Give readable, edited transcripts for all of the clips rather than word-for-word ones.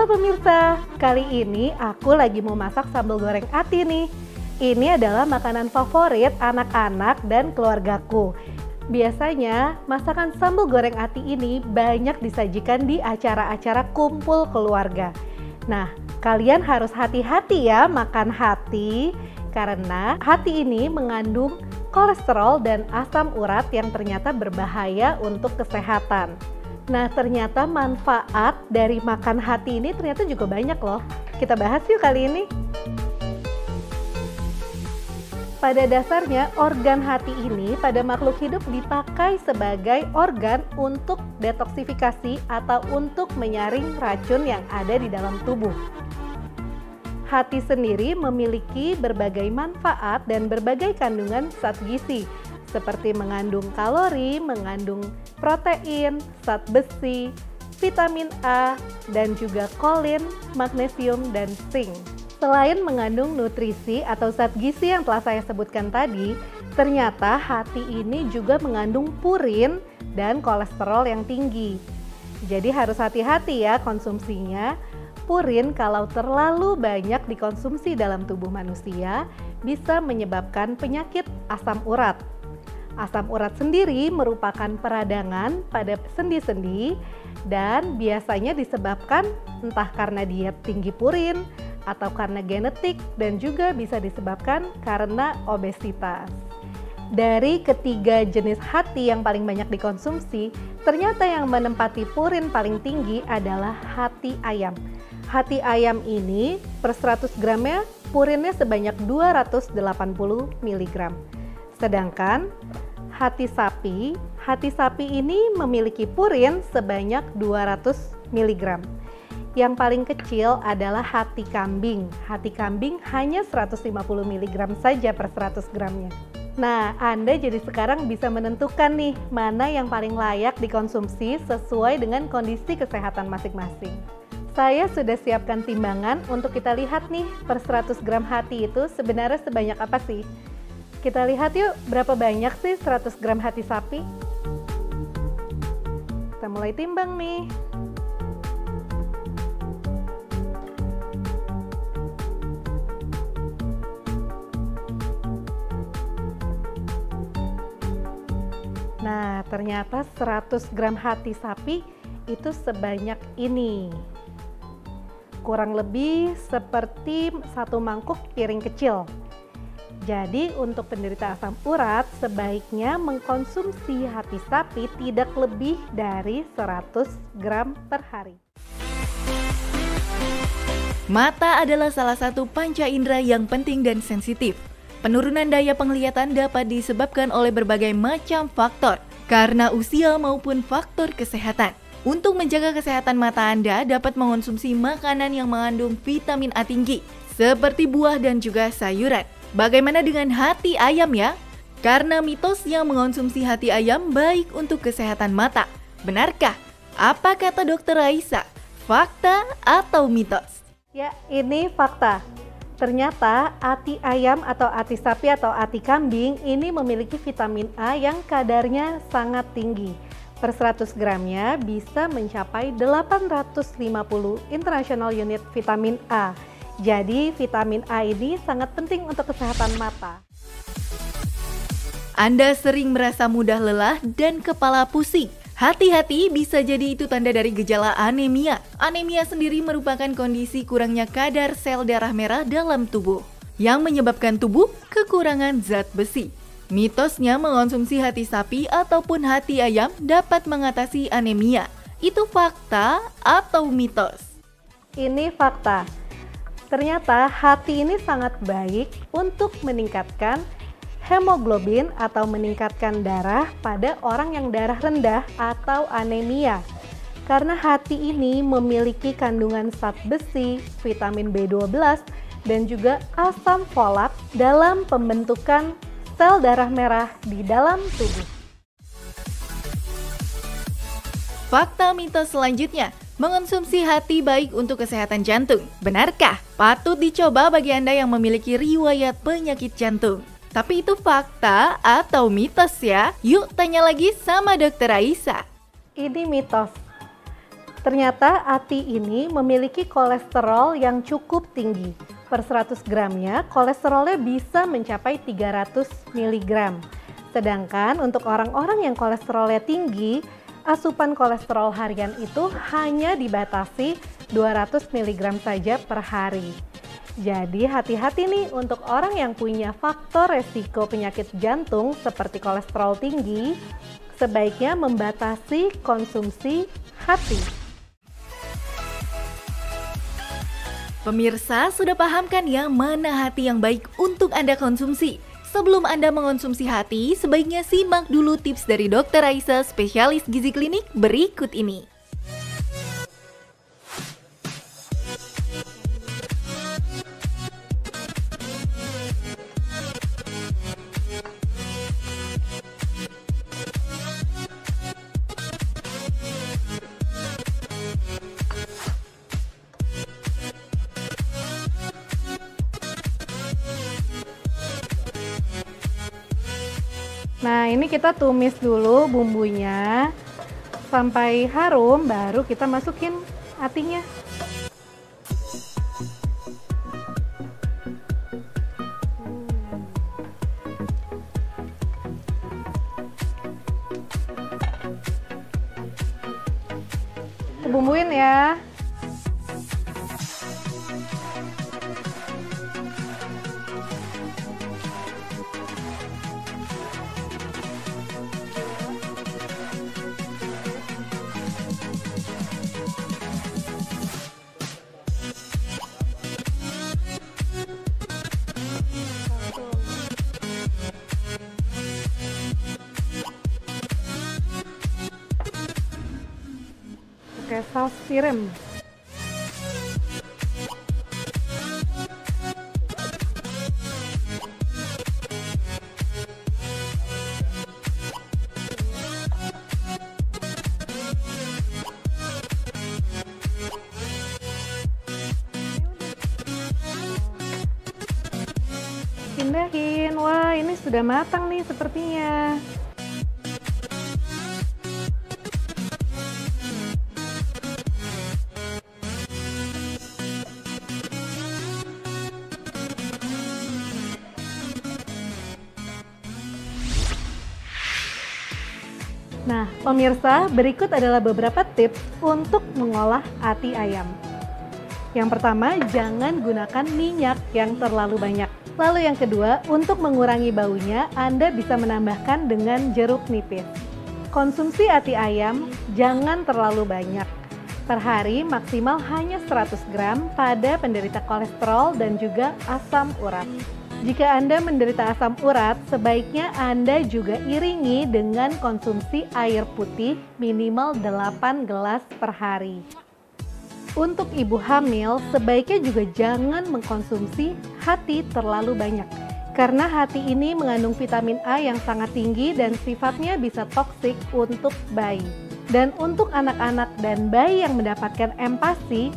Halo pemirsa, kali ini aku lagi mau masak sambal goreng ati nih. Ini adalah makanan favorit anak-anak dan keluargaku. Biasanya masakan sambal goreng ati ini banyak disajikan di acara-acara kumpul keluarga. Nah, kalian harus hati-hati ya makan hati, karena hati ini mengandung kolesterol dan asam urat yang ternyata berbahaya untuk kesehatan. Nah, ternyata manfaat dari makan hati ini ternyata juga banyak loh. Kita bahas yuk kali ini. Pada dasarnya, organ hati ini pada makhluk hidup dipakai sebagai organ untuk detoksifikasi atau untuk menyaring racun yang ada di dalam tubuh. Hati sendiri memiliki berbagai manfaat dan berbagai kandungan zat gizi, seperti mengandung kalori, mengandung protein, zat besi, vitamin A, dan juga kolin, magnesium, dan zinc. Selain mengandung nutrisi atau zat gizi yang telah saya sebutkan tadi, ternyata hati ini juga mengandung purin dan kolesterol yang tinggi. Jadi harus hati-hati ya konsumsinya. Purin kalau terlalu banyak dikonsumsi dalam tubuh manusia bisa menyebabkan penyakit asam urat. Asam urat sendiri merupakan peradangan pada sendi-sendi dan biasanya disebabkan entah karena diet tinggi purin atau karena genetik dan juga bisa disebabkan karena obesitas. Dari ketiga jenis hati yang paling banyak dikonsumsi, ternyata yang menempati purin paling tinggi adalah hati ayam. Hati ayam ini per 100 gramnya purinnya sebanyak 280 mg. Sedangkan hati sapi ini memiliki purin sebanyak 200 mg. Yang paling kecil adalah hati kambing. Hati kambing hanya 150 mg saja per 100 gramnya. Nah, Anda jadi sekarang bisa menentukan nih mana yang paling layak dikonsumsi sesuai dengan kondisi kesehatan masing-masing. Saya sudah siapkan timbangan untuk kita lihat nih per 100 gram hati itu sebenarnya sebanyak apa sih? Kita lihat yuk berapa banyak sih 100 gram hati sapi. Kita mulai timbang nih. Nah, ternyata 100 gram hati sapi itu sebanyak ini. Kurang lebih seperti satu mangkuk piring kecil. Jadi untuk penderita asam urat sebaiknya mengkonsumsi hati sapi tidak lebih dari 100 gram per hari. Mata adalah salah satu panca indera yang penting dan sensitif. Penurunan daya penglihatan dapat disebabkan oleh berbagai macam faktor, karena usia maupun faktor kesehatan. Untuk menjaga kesehatan mata Anda dapat mengonsumsi makanan yang mengandung vitamin A tinggi, seperti buah dan juga sayuran. Bagaimana dengan hati ayam ya? Karena mitosnya mengonsumsi hati ayam baik untuk kesehatan mata. Benarkah? Apa kata Dokter Raisa? Fakta atau mitos? Ya, ini fakta. Ternyata hati ayam atau hati sapi atau hati kambing ini memiliki vitamin A yang kadarnya sangat tinggi. Per 100 gramnya bisa mencapai 850 international unit vitamin A. Jadi vitamin A ini sangat penting untuk kesehatan mata. Anda sering merasa mudah lelah dan kepala pusing. Hati-hati, bisa jadi itu tanda dari gejala anemia. Anemia sendiri merupakan kondisi kurangnya kadar sel darah merah dalam tubuh yang menyebabkan tubuh kekurangan zat besi. Mitosnya mengonsumsi hati sapi ataupun hati ayam dapat mengatasi anemia. Itu fakta atau mitos? Ini fakta. Ternyata hati ini sangat baik untuk meningkatkan hemoglobin atau meningkatkan darah pada orang yang darah rendah atau anemia. Karena hati ini memiliki kandungan zat besi, vitamin B12, dan juga asam folat dalam pembentukan sel darah merah di dalam tubuh. Fakta mitos selanjutnya, mengonsumsi hati baik untuk kesehatan jantung. Benarkah? Patut dicoba bagi Anda yang memiliki riwayat penyakit jantung. Tapi itu fakta atau mitos ya? Yuk tanya lagi sama Dokter Raisa. Ini mitos. Ternyata ati ini memiliki kolesterol yang cukup tinggi. Per 100 gramnya, kolesterolnya bisa mencapai 300 mg. Sedangkan untuk orang-orang yang kolesterolnya tinggi, asupan kolesterol harian itu hanya dibatasi 200 mg saja per hari. Jadi hati-hati nih untuk orang yang punya faktor resiko penyakit jantung seperti kolesterol tinggi, sebaiknya membatasi konsumsi hati. Pemirsa, sudah paham kan ya mana hati yang baik untuk Anda konsumsi? Sebelum Anda mengonsumsi hati, sebaiknya simak dulu tips dari Dr. Raisa, spesialis gizi klinik berikut ini. Nah, ini kita tumis dulu bumbunya sampai harum, baru kita masukin atinya. Kita bumbuin ya. Pakai saus tiram. Pindahin. Wah, ini sudah matang nih sepertinya. Nah, pemirsa, berikut adalah beberapa tips untuk mengolah ati ayam. Yang pertama, jangan gunakan minyak yang terlalu banyak. Lalu yang kedua, untuk mengurangi baunya, Anda bisa menambahkan dengan jeruk nipis. Konsumsi ati ayam jangan terlalu banyak. Per hari maksimal hanya 100 gram pada penderita kolesterol dan juga asam urat. Jika Anda menderita asam urat, sebaiknya Anda juga iringi dengan konsumsi air putih minimal 8 gelas per hari. Untuk ibu hamil, sebaiknya juga jangan mengkonsumsi hati terlalu banyak. Karena hati ini mengandung vitamin A yang sangat tinggi dan sifatnya bisa toksik untuk bayi. Dan untuk anak-anak dan bayi yang mendapatkan empasi,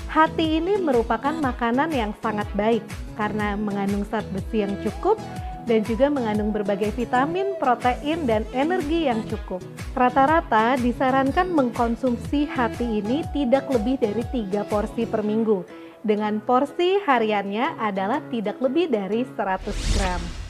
hati ini merupakan makanan yang sangat baik karena mengandung zat besi yang cukup dan juga mengandung berbagai vitamin, protein, dan energi yang cukup. Rata-rata disarankan mengkonsumsi hati ini tidak lebih dari 3 porsi per minggu, dengan porsi hariannya adalah tidak lebih dari 100 gram.